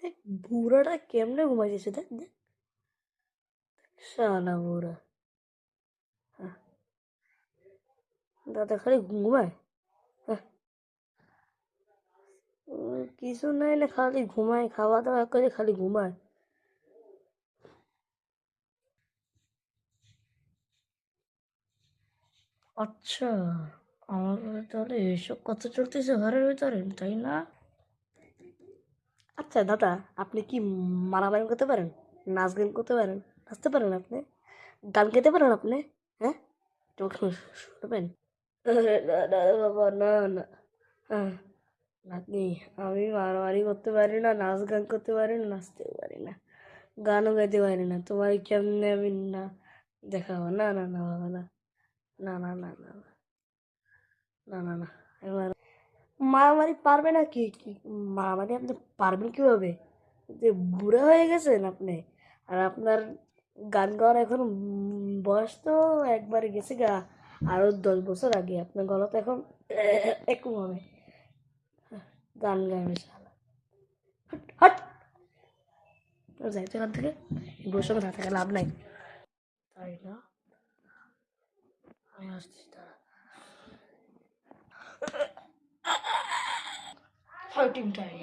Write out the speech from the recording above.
দেখ বুড়াটা কেমনে ঘুমাইছে দেখ দেখ শালা বুড়া। হ্যাঁ, দাদা খালি ঘুমায়। হ্যাঁ, কিছু নাই না, খালি ঘুমায়, খাওয়া দাওয়া করে খালি ঘুমায়। আচ্ছা, আমার ঘরে তাহলে এসব কথা চলতেছে ঘরের ভিতরে, তাই না? আচ্ছা দাদা, আপনি কি মারামারি করতে পারেন? নাচ গান করতে পারেন? নাচতে পারেন আপনি? গান গাইতে পারেন আপনি? হ্যাঁ, একটু শুনবেন? না না বাবা, না না। হ্যাঁ, নাতনি, আমি মারামারি করতে পারি না, নাচ গান করতে পারি না, নাচতেও পারি না, গানও গাইতে পারি না। তোমার কেমনে আমি না দেখাবো? না না না বাবা, না না না না না না না না। এবার মারামারি পারবে না কি কি মারামারি আপনি পারবেন কিভাবে? যে বুড়া হয়ে গেছেন আপনি, আর আপনার গান গাওয়ার এখন বয়স তো একবারে গেছে গা। আরো 10 বছর আগে আপনার গলা তো এখন এরকম হবে। গান গাইবে শালা। হট, যাইতে এখান থেকে, এগুলোর সঙ্গে না থাকা লাভ নাই। তাই না? আমি আসছি, তারা ফাইটিং টাইম।